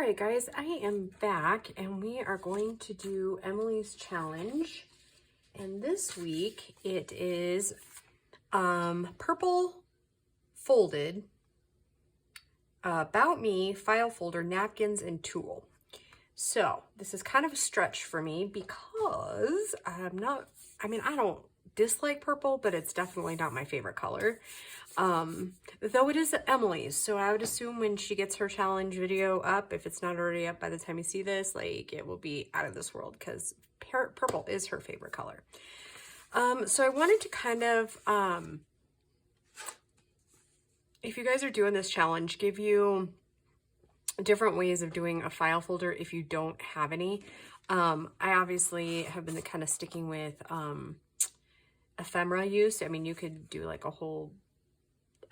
right, guys, I am back and we are going to do Emily's challenge. And this week it is purple folded About Me file folder, napkins, and tulle. So this is kind of a stretch for me because I don't dislike purple, but it's definitely not my favorite color. Though it is Emily's, so I would assume when she gets her challenge video up, if it's not already up by the time you see this, like, it will be out of this world because purple is her favorite color. So I wanted to kind of, if you guys are doing this challenge, give you different ways of doing a file folder if you don't have any. I obviously have been kind of sticking with ephemera use. I mean, you could do like a whole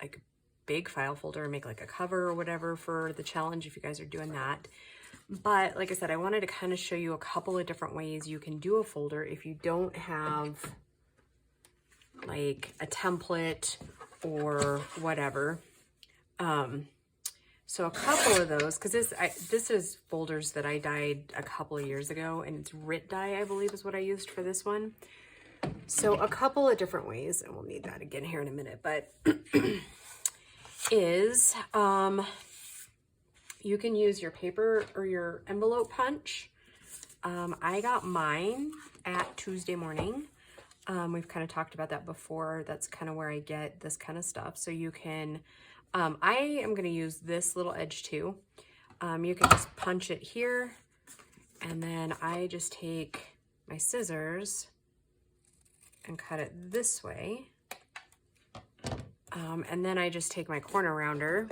like big file folder and make like a cover or whatever for the challenge if you guys are doing that. But like I said, I wanted to kind of show you a couple of different ways you can do a folder if you don't have like a template or whatever. So a couple of those, because this is folders that I dyed a couple of years ago, and it's RIT dye, I believe is what I used for this one. So a couple of different ways, and we'll need that again here in a minute, but is you can use your paper or your envelope punch. I got mine at Tuesday Morning. We've kind of talked about that before. That's kind of where I get this kind of stuff. So you can, I am going to use this little edge too. You can just punch it here, and then I just take my scissors and cut it this way. And then I just take my corner rounder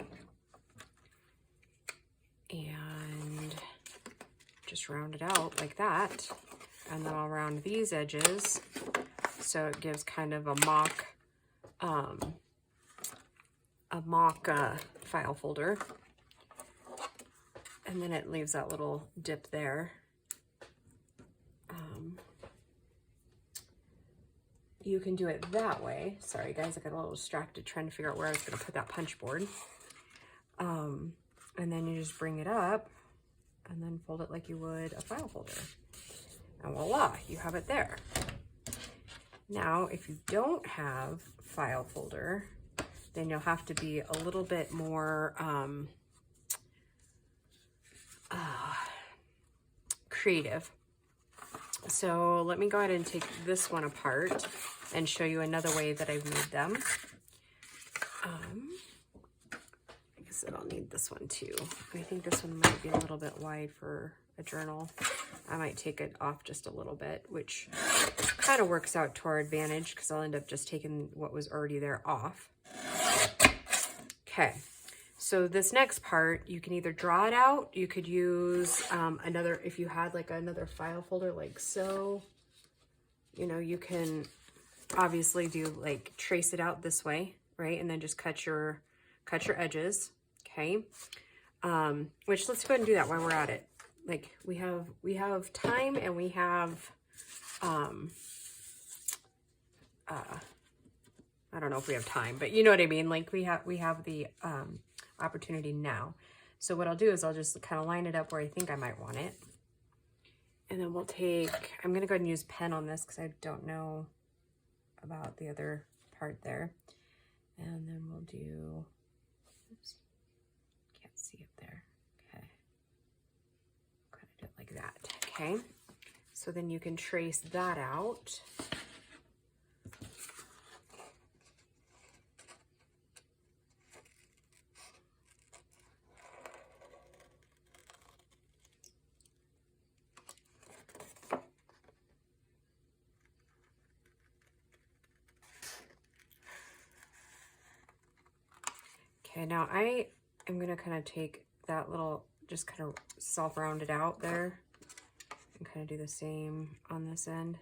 and just round it out like that. And then I'll round these edges so it gives kind of a mock file folder. And then it leaves that little dip there. You can do it that way. Sorry guys, I got a little distracted trying to figure out where I was gonna put that punch board. And then you just bring it up and then fold it like you would a file folder. And voila, you have it there. Now, if you don't have file folder, then you'll have to be a little bit more creative. So let me go ahead and take this one apart and show you another way that I've made them. I guess I'll need this one too. I think this one might be a little bit wide for a journal. I might take it off just a little bit, which kind of works out to our advantage because I'll end up just taking what was already there off. Okay. So this next part, you can either draw it out, you could use another, if you had like another file folder like so, you know, you can obviously do like trace it out this way, right? And then just cut your edges, okay? Which let's go ahead and do that while we're at it. Like we have time and we have, I don't know if we have time, but you know what I mean? Like we have the, opportunity now. So what I'll do is I'll just kind of line it up where I think I might want it. And then we'll take, I'm going to go ahead and use pen on this because I don't know about the other part there. And then we'll do, oops, can't see it there. Okay. Kind of do it like that. Okay. So then you can trace that out. Okay, now I am going to kind of take that little, just kind of self-round it out there and kind of do the same on this end.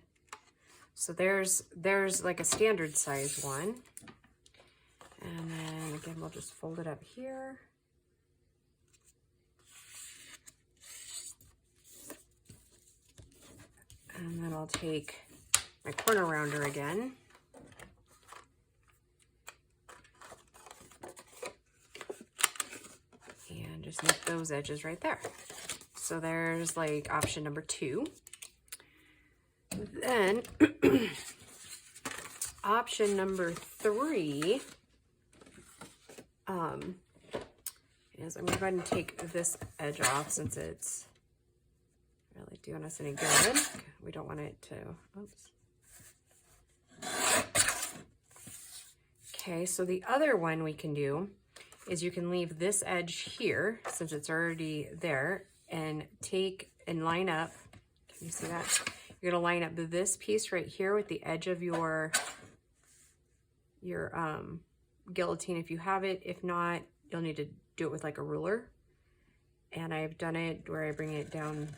So there's like a standard size one. And then again, we'll just fold it up here. And then I'll take my corner rounder again. just nip those edges right there. So there's like option number 2. Then option number 3 is I'm going to go ahead and take this edge off since it's really doing us any good. We don't want it to, oops. Okay, so the other one we can do is you can leave this edge here since it's already there and take and line up, can you see that? You're gonna line up this piece right here with the edge of your guillotine if you have it. If not, you'll need to do it with like a ruler. And I've done it where I bring it down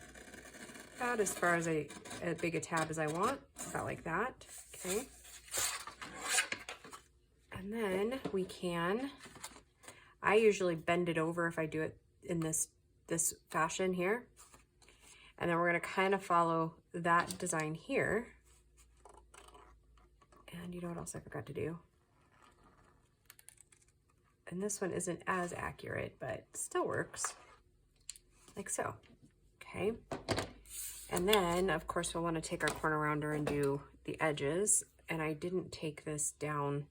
about as far as as big a tab as I want, about like that, okay? And then we can, I usually bend it over if I do it in this fashion here. And then we're gonna kind of follow that design here. And you know what else I forgot to do? And this one isn't as accurate, but still works, like so, okay? And then, of course, we'll wanna take our corner rounder and do the edges. And I didn't take this down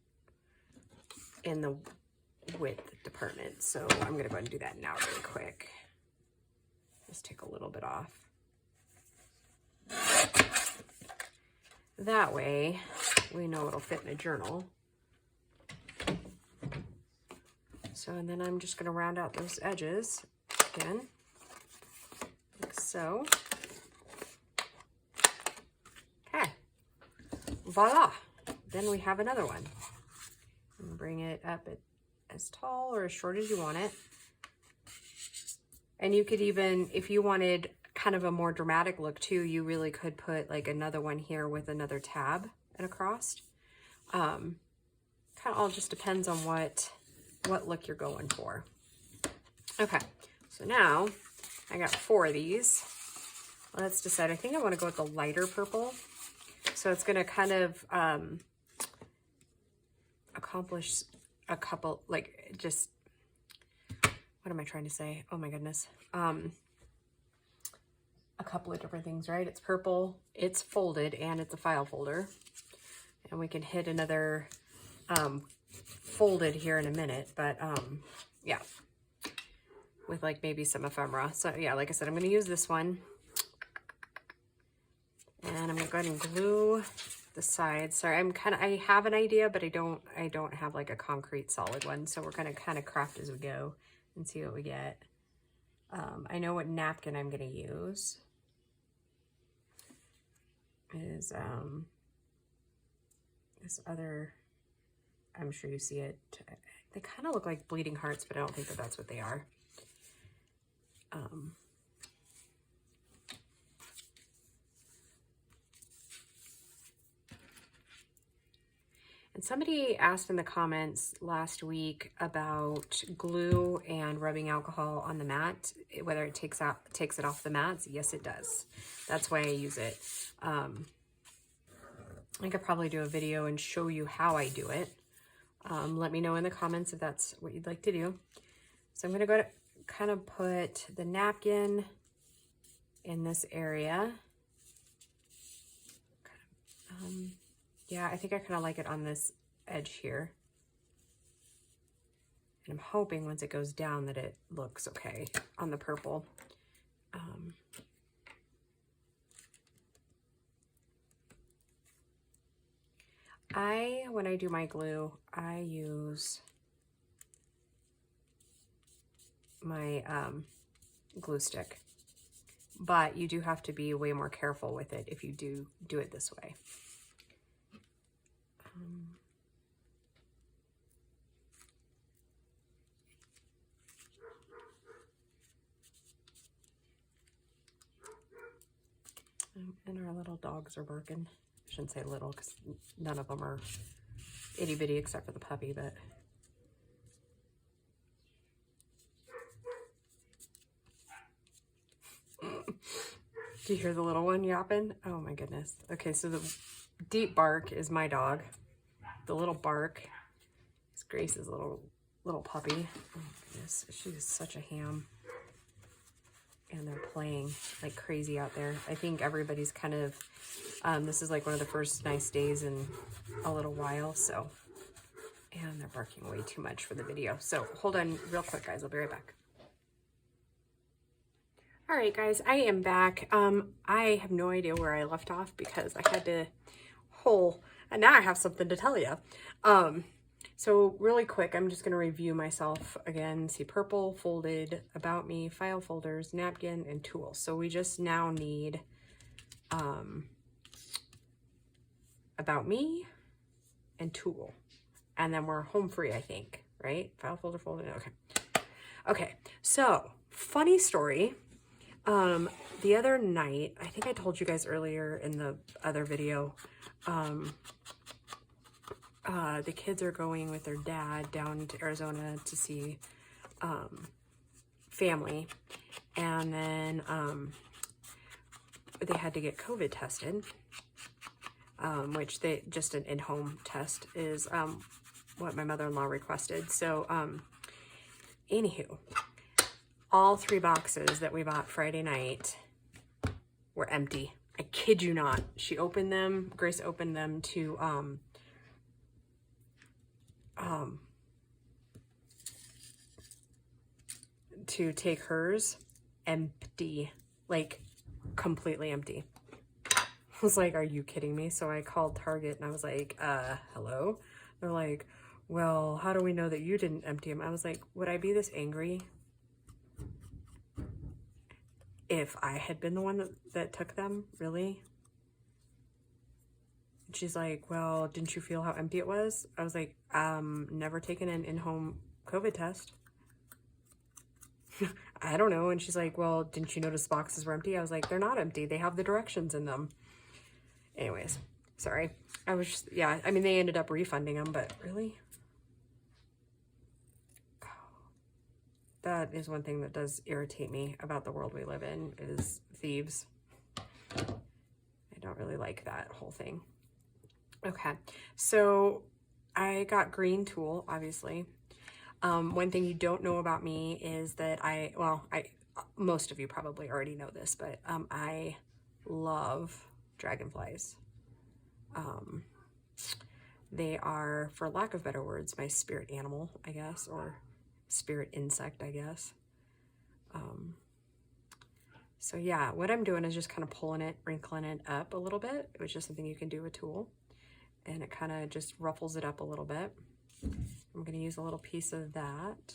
in the width department, so I'm gonna go ahead and do that now really quick. Just take a little bit off. That way, we know it'll fit in a journal. So, and then I'm just gonna round out those edges again, like so. Okay, voila. Then we have another one. And bring it up as tall or as short as you want it. And you could even, if you wanted kind of a more dramatic look too, you really could put like another one here with another tab and across. Kind of all just depends on what look you're going for. Okay, so now I got 4 of these. Let's decide. I think I want to go with the lighter purple. So it's going to kind of accomplish a couple, like just, what am I trying to say? Oh my goodness. A couple of different things, right? It's purple, it's folded, and it's a file folder. And we can hit another folded here in a minute, but yeah, with like maybe some ephemera. So yeah, like I said, I'm going to use this one, and I'm going to go ahead and glue the sides. Sorry, I have an idea, but I don't have like a concrete solid one. So we're going to kind of craft as we go and see what we get. I know what napkin I'm going to use is this other, I'm sure you see it. They kind of look like bleeding hearts, but I don't think that that's what they are. And somebody asked in the comments last week about glue and rubbing alcohol on the mat, whether it takes it off the mats. Yes, it does. That's why I use it. I could probably do a video and show you how I do it. Let me know in the comments if that's what you'd like to do. So I'm going to go to kind of put the napkin in this area. Yeah, I think I kind of like it on this edge here. And I'm hoping once it goes down that it looks okay on the purple. When I do my glue, I use my glue stick. But you do have to be way more careful with it if you do it this way. And our little dogs are barking. I shouldn't say little because none of them are itty bitty except for the puppy, but do you hear the little one yapping? Oh my goodness. Okay, so the deep bark is my dog. The little bark is Grace's little puppy. Oh my goodness, she is such a ham. and they're playing like crazy out there. I think everybody's kind of, this is like one of the first nice days in a little while, so, and they're barking way too much for the video. So hold on real quick, guys. I'll be right back. All right, guys, I am back. I have no idea where I left off because I had to and now I have something to tell you. So really quick, I'm just going to review myself again. See, purple, folded, about me, file folders, napkin, and tools. So we just now need about me and tool. And then we're home free, I think, right? File folder, folded, okay. Okay, so funny story. The other night, I think I told you guys earlier in the other video, the kids are going with their dad down to Arizona to see family, and then they had to get COVID tested, which they just an in-home test is what my mother-in-law requested. So anywho, all 3 boxes that we bought Friday night were empty. I kid you not. She opened them, Grace opened them to take hers, empty, like completely empty. I was like, are you kidding me? So I called Target and I was like, hello? They're like, well, how do we know that you didn't empty them? I was like, would I be this angry if I had been the one that took them? Really? She's like, well, didn't you feel how empty it was? I was like, never taken an in-home COVID test. I don't know. And she's like, well, didn't you notice the boxes were empty? I was like, they're not empty. They have the directions in them. Anyways, sorry. I was just, yeah, I mean, they ended up refunding them, but really? That is one thing that does irritate me about the world we live in, is thieves. I don't really like that whole thing. Okay, so I got green tulle, obviously. One thing you don't know about me is that most of you probably already know this, but I love dragonflies. They are, for lack of better words, my spirit animal, I guess, or spirit insect, I guess. So yeah, what I'm doing is just kind of pulling it, wrinkling it up a little bit. It was just something you can do with tulle, and it kind of just ruffles it up a little bit. I'm going to use a little piece of that,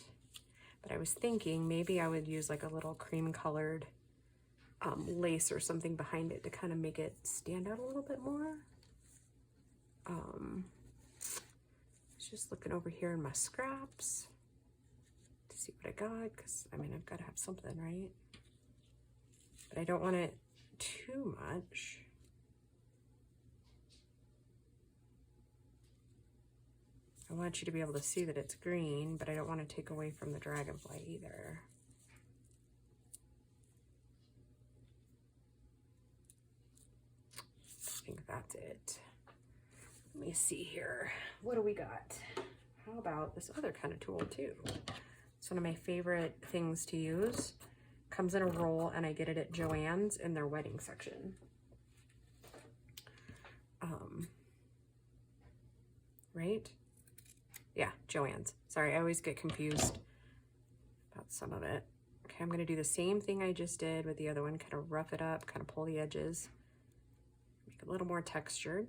but I was thinking maybe I would use like a little cream colored lace or something behind it to kind of make it stand out a little bit more. Just looking over here in my scraps to see what I got, because I mean, I've got to have something, right? But I don't want it too much. I want you to be able to see that it's green, but I don't want to take away from the dragonfly either. I think that's it. Let me see here. What do we got? How about this other kind of tulle too? It's one of my favorite things to use. Comes in a roll, and I get it at Joann's in their wedding section. Right? Yeah, Joann's. Sorry, I always get confused about some of it. Okay, I'm going to do the same thing I just did with the other one. Kind of rough it up, kind of pull the edges. Make it a little more textured.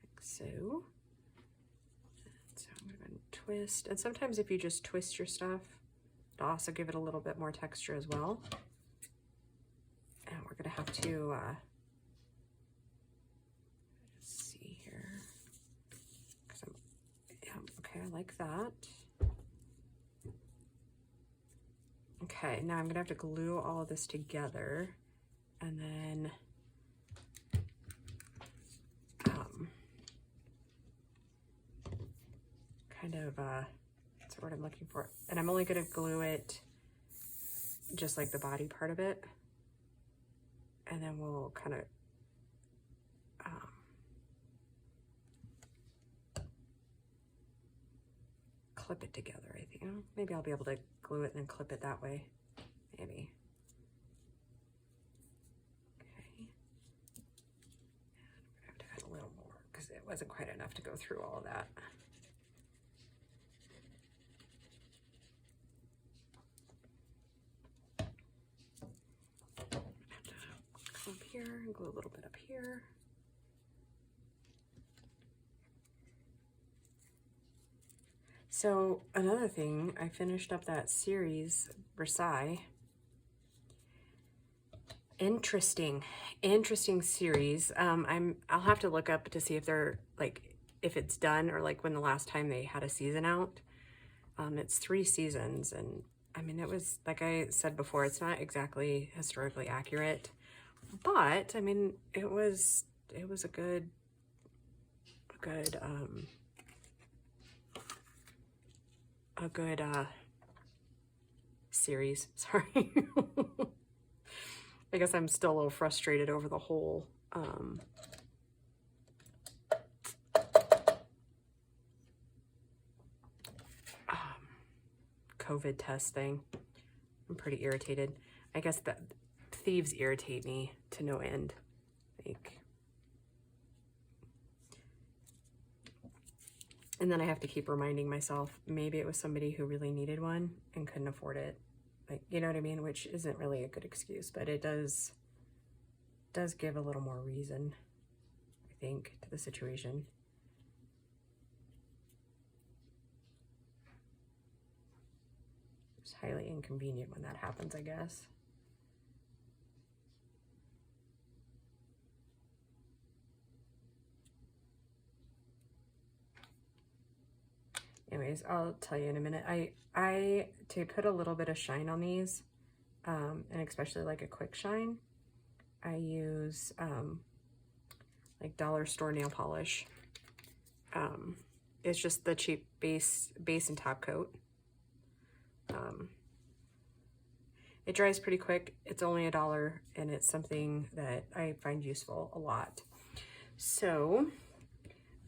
Like so. So I'm going to twist. And sometimes if you just twist your stuff, it'll also give it a little bit more texture as well. And we're going to have to see here. Okay, I like that. Okay, now I'm gonna have to glue all of this together, and then kind of that's the word I'm looking for. And I'm only gonna glue it just like the body part of it, and then we'll kind of clip it together, I think. Maybe I'll be able to glue it and then clip it that way. Yeah. maybe. Okay. I have to add a little more because it wasn't quite enough to go through all of that. Come up here and go a little bit up here. So another thing, I finished up that series, Versailles. Interesting series. I'll have to look up to see if they're like, if it's done or like when the last time they had a season out. It's 3 seasons, and I mean, it was, like I said before, it's not exactly historically accurate, but I mean, it was a good series. Sorry. I guess I'm still a little frustrated over the whole COVID test thing. I'm pretty irritated. I guess that thieves irritate me to no end. Like, and then I have to keep reminding myself, maybe it was somebody who really needed one and couldn't afford it. Like, you know what I mean? Which isn't really a good excuse, but it does give a little more reason, I think, to the situation. It's highly inconvenient when that happens, I guess. Anyways, I'll tell you in a minute. To put a little bit of shine on these, and especially like a quick shine, I use like dollar store nail polish. It's just the cheap base and top coat. It dries pretty quick. It's only $1, and it's something that I find useful a lot. So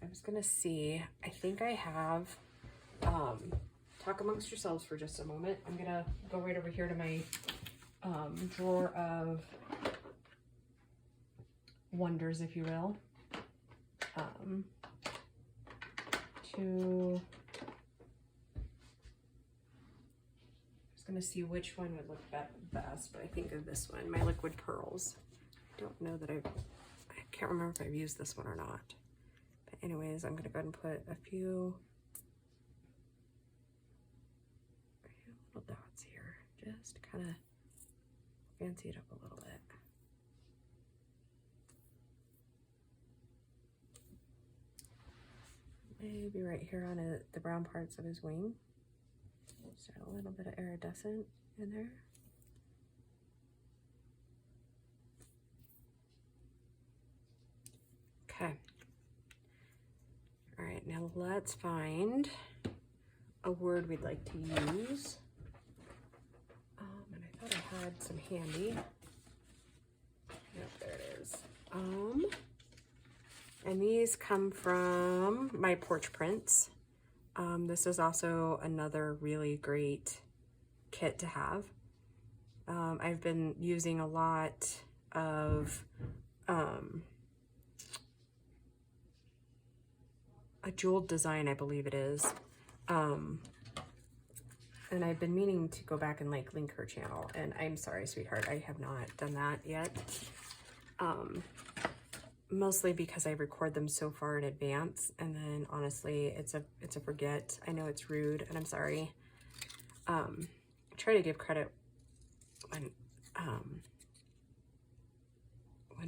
I was gonna see, I think I have, talk amongst yourselves for just a moment. I'm gonna go right over here to my drawer of wonders, if you will. Gonna see which one would look best, but I think of this one, my liquid pearls. I don't know that I can't remember if I've used this one or not. But anyways, I'm gonna go ahead and put a few little dots here, just kind of fancy it up a little bit. Maybe right here on the brown parts of his wing. Just add a little bit of iridescent in there. Okay. All right, now let's find a word we'd like to use. And I thought I had some handy. Yep, there it is. And these come from my porch prints. This is also another really great kit to have. I've been using a lot of a jeweled design, I believe it is. And I've been meaning to go back and like link her channel, and I'm sorry, sweetheart, I have not done that yet. Mostly because I record them so far in advance, and then honestly, it's a forget. I know it's rude, and I'm sorry. I try to give credit when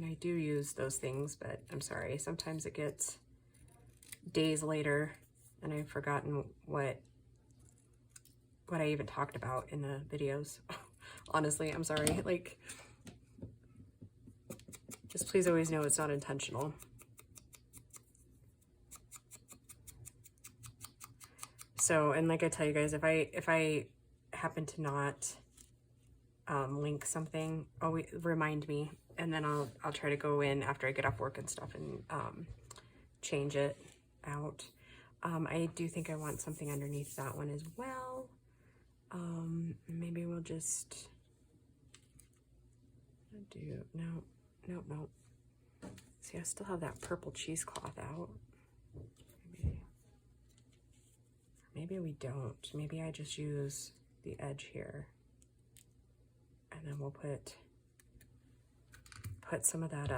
I do use those things, but I'm sorry. Sometimes it gets days later, and I've forgotten what I even talked about in the videos. Honestly, I'm sorry. Like, just please always know it's not intentional. So, and like I tell you guys, if I happen to not link something, always remind me, and then I'll try to go in after I get off work and stuff and change it out. I do think I want something underneath that one as well. Maybe we'll just No. See, I still have that purple cheesecloth out. Maybe we don't. Maybe I just use the edge here. And then we'll put some of that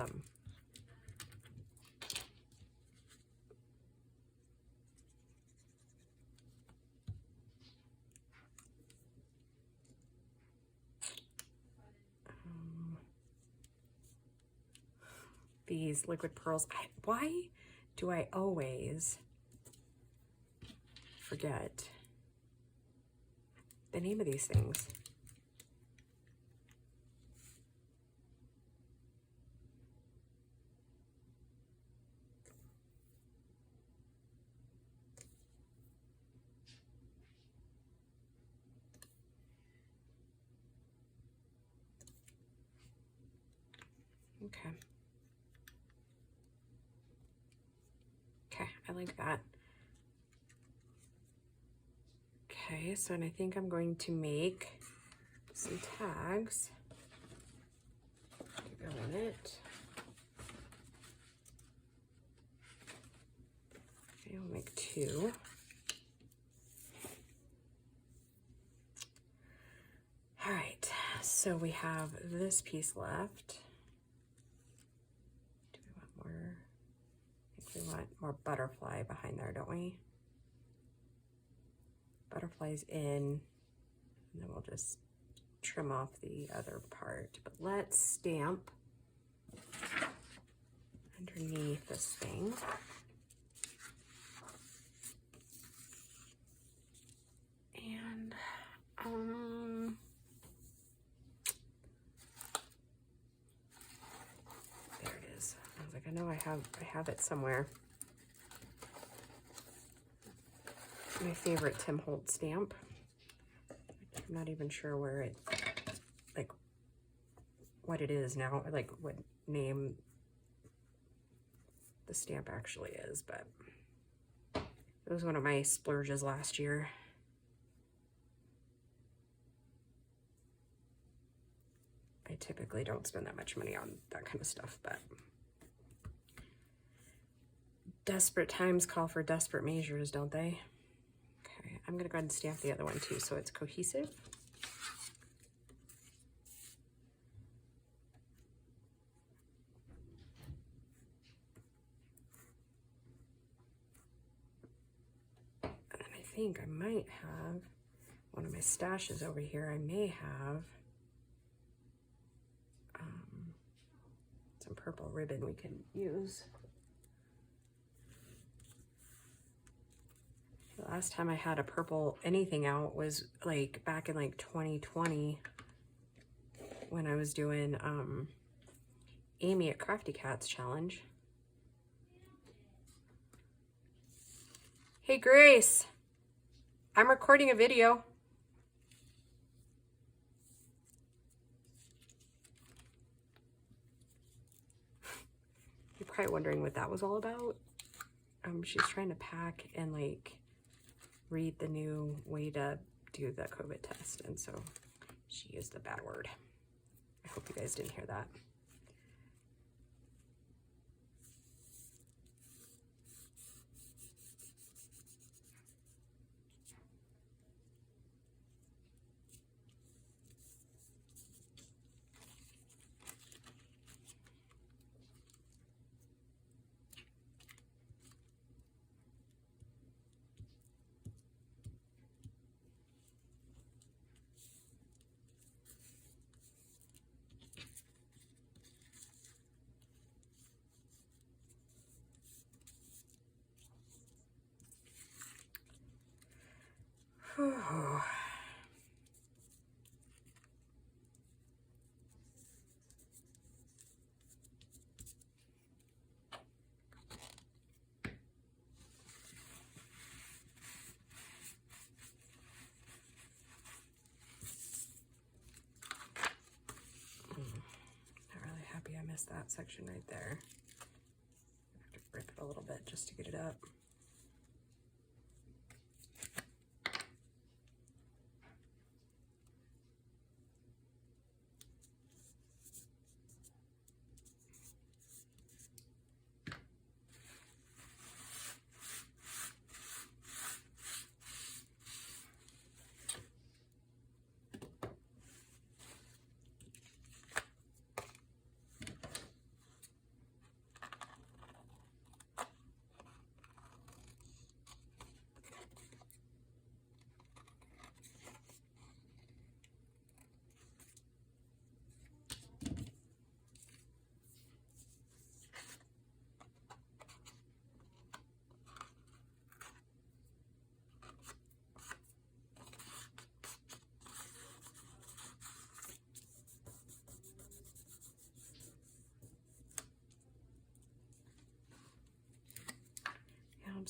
these liquid pearls. Why do I always forget the name of these things? Okay. Okay, I like that. Okay, so and I think I'm going to make some tags to go in it. Okay, I'll make 2. All right, so we have this piece left. Do we want more? I think we want more butterfly behind there, don't we? Butterflies in, and then we'll just trim off the other part. But let's stamp underneath this thing. And there it is. I was like, I know I have it somewhere. My favorite Tim Holtz stamp. I'm not even sure where it, like, what it is now, like what name the stamp actually is, but it was one of my splurges last year. I typically don't spend that much money on that kind of stuff, but desperate times call for desperate measures, don't they? Okay, I'm gonna go ahead and stamp the other one too, so it's cohesive. And I think I might have one of my stashes over here. I may have some purple ribbon we can use. The last time I had a purple anything out was like back in like 2020 when I was doing Amy at Crafty Cats challenge. Hey Grace, I'm recording a video. You're probably wondering what that was all about. She's trying to pack and like read the new way to do the COVID test, and so she used a bad word. I hope you guys didn't hear that. Oh. Not really happy I missed that section right there. I have to rip it a little bit just to get it up.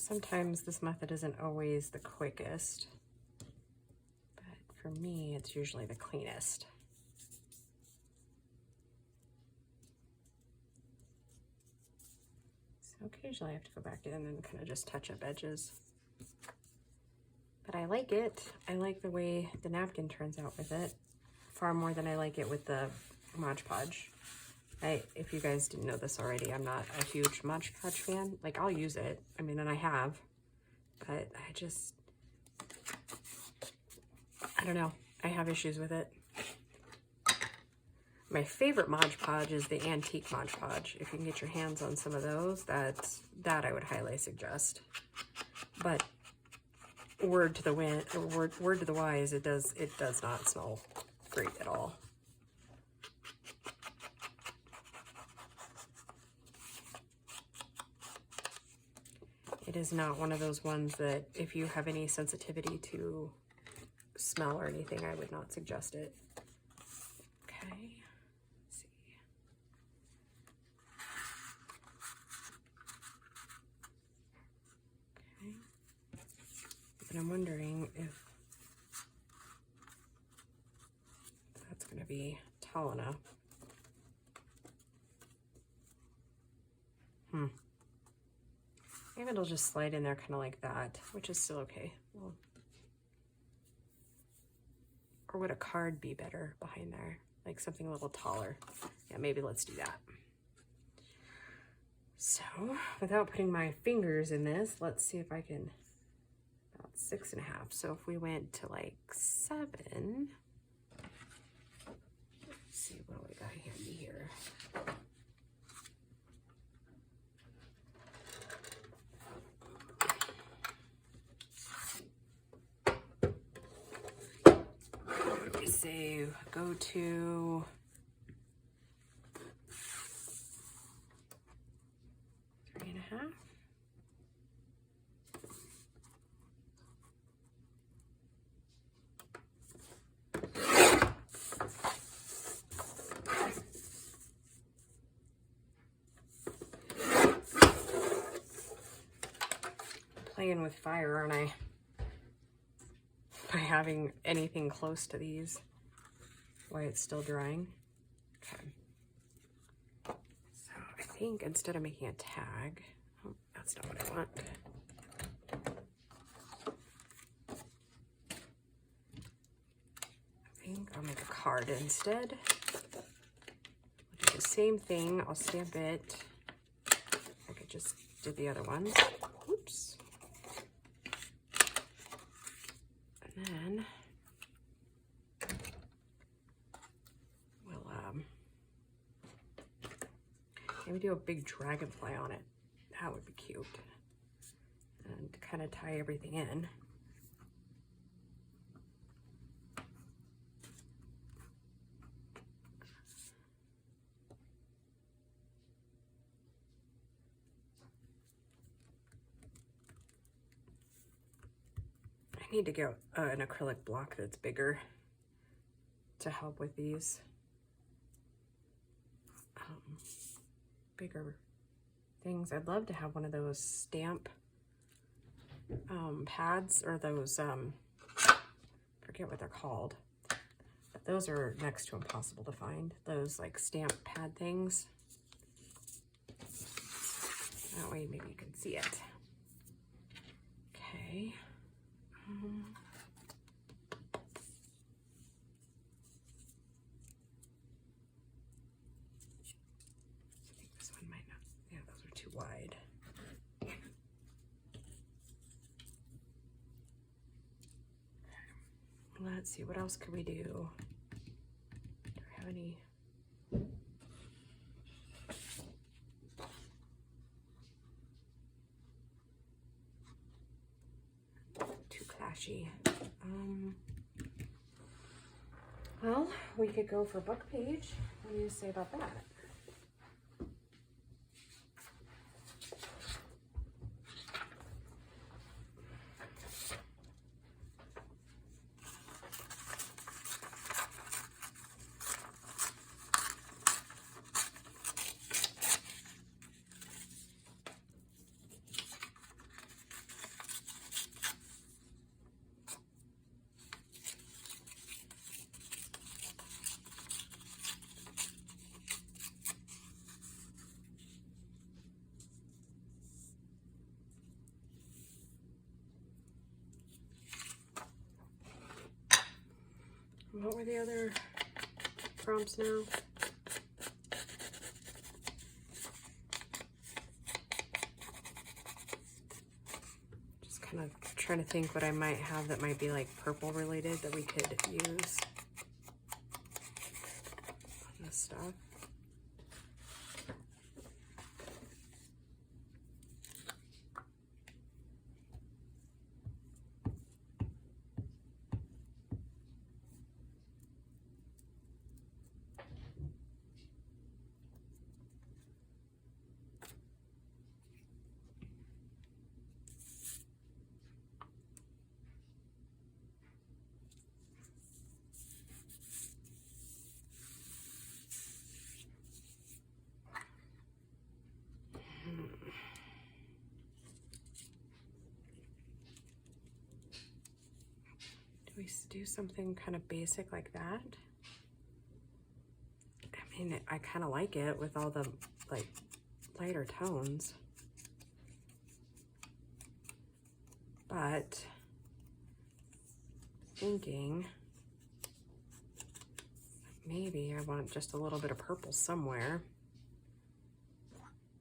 Sometimes this method isn't always the quickest, but for me, it's usually the cleanest. So occasionally I have to go back in and kind of just touch up edges. But I like it. I like the way the napkin turns out with it, far more than I like it with the Mod Podge. If you guys didn't know this already, I'm not a huge Mod Podge fan. Like, I'll use it. I mean, and I have. But I don't know. I have issues with it. My favorite Mod Podge is the antique Mod Podge. If you can get your hands on some of those, that I would highly suggest. But word to the wise, it does not smell great at all. It is not one of those ones that if you have any sensitivity to smell or anything, I would not suggest it. Okay, let's see. Okay, and I'm wondering if that's going to be tall enough. Maybe it'll just slide in there kind of like that, which is still okay. Well, or would a card be better behind there? Like something a little taller. Yeah, maybe let's do that. So, without putting my fingers in this, let's see if I can, about 6.5. So if we went to like 7, let's see what we got handy here. Say go to 3.5. Playing with fire, aren't I? By having anything close to these while it's still drying. Okay. So I think instead of making a tag, oh, that's not what I want. I think I'll make a card instead. I'll do the same thing. I'll stamp it like I just did the other ones. Oops. And then we'll maybe do a big dragonfly on it. That would be cute. And to kind of tie everything in. I need to get an acrylic block that's bigger to help with these bigger things. I'd love to have one of those stamp pads, or those forget what they're called, but those are next to impossible to find, those like stamp pad things. That way maybe you can see it. Okay. I think this one might not, yeah, those are too wide. Let's see, what else could we do? Do we have any? Too clashy. Well, we could go for book page. What do you say about that? What were the other prompts now? Just kind of trying to think what I might have that might be like purple related that we could use on this stuff. We do something kind of basic like that. I mean, I kind of like it with all the like lighter tones, but thinking maybe I want just a little bit of purple somewhere.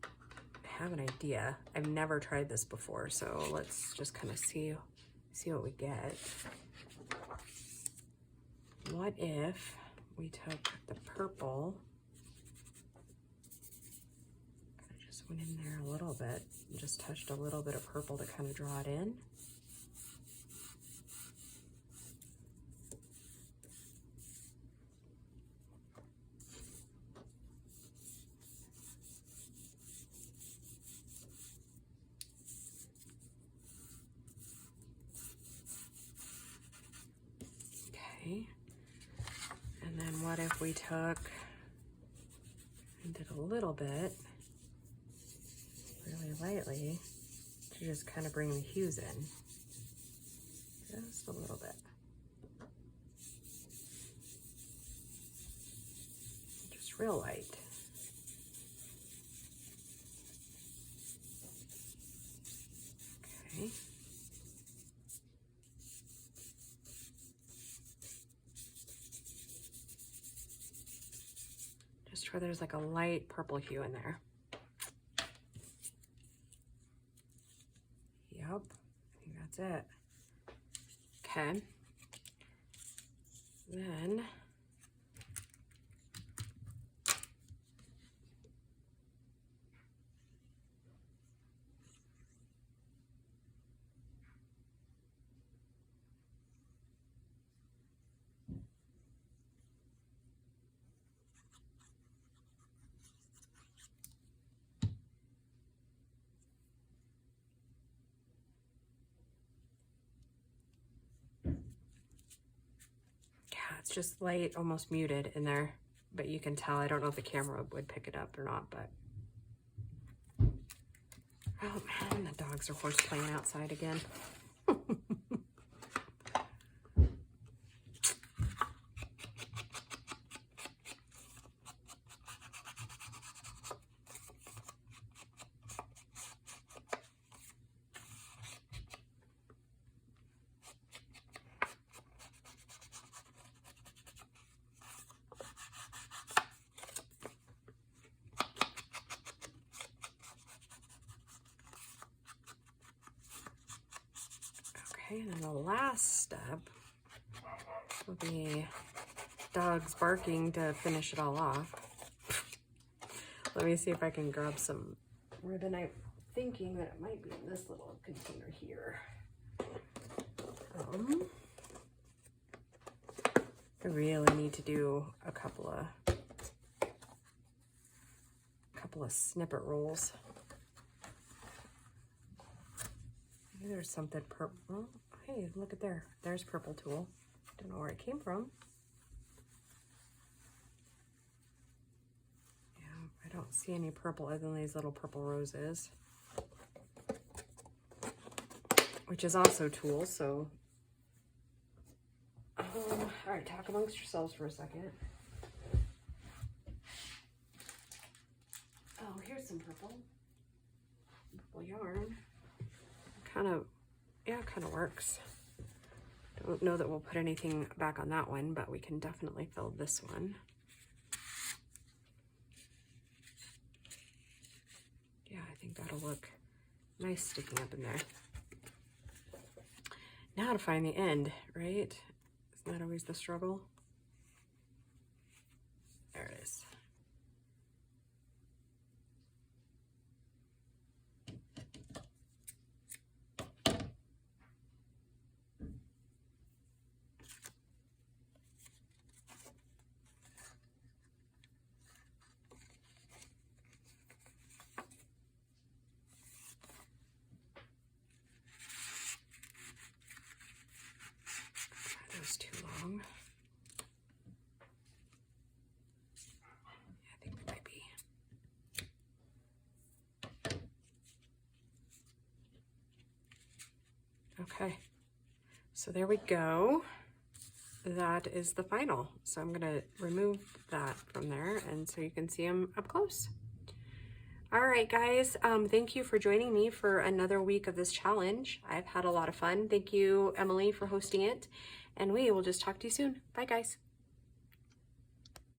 I have an idea. I've never tried this before, so let's just kind of see what we get. What if we took the purple, kind of just went in there a little bit, and just touched a little bit of purple to kind of draw it in? Okay. And then what if we took and did a little bit, really lightly, to just kind of bring the hues in. Just a little bit. Just real light. Okay. Just where there's like a light purple hue in there. Yep, I think that's it. Okay. Then it's just light, almost muted in there, but you can tell. I don't know if the camera would pick it up or not, but oh man, the dogs are horse playing outside again. Okay, and then the last step will be dogs barking to finish it all off. Let me see if I can grab some ribbon. I'm thinking that it might be in this little container here. I really need to do a couple of snippet rolls. Maybe there's something purple. Oh, hey, look at there. There's purple tulle. Don't know where it came from. Yeah, I don't see any purple other than these little purple roses, which is also tulle. So, all right, talk amongst yourselves for a second. Oh, here's some purple yarn. Kind of, yeah, it kind of works. Don't don't know that we'll put anything back on that one, but we can definitely fill this one. Yeah, I think that'll look nice sticking up in there. Now to find the end, right? Isn't that always the struggle? There it is. That was too long. I think it might be. Okay, so there we go. That is the final. So I'm gonna remove that from there and so you can see them up close. All right, guys, thank you for joining me for another week of this challenge. I've had a lot of fun. Thank you, Emily, for hosting it, and we will just talk to you soon. Bye, guys.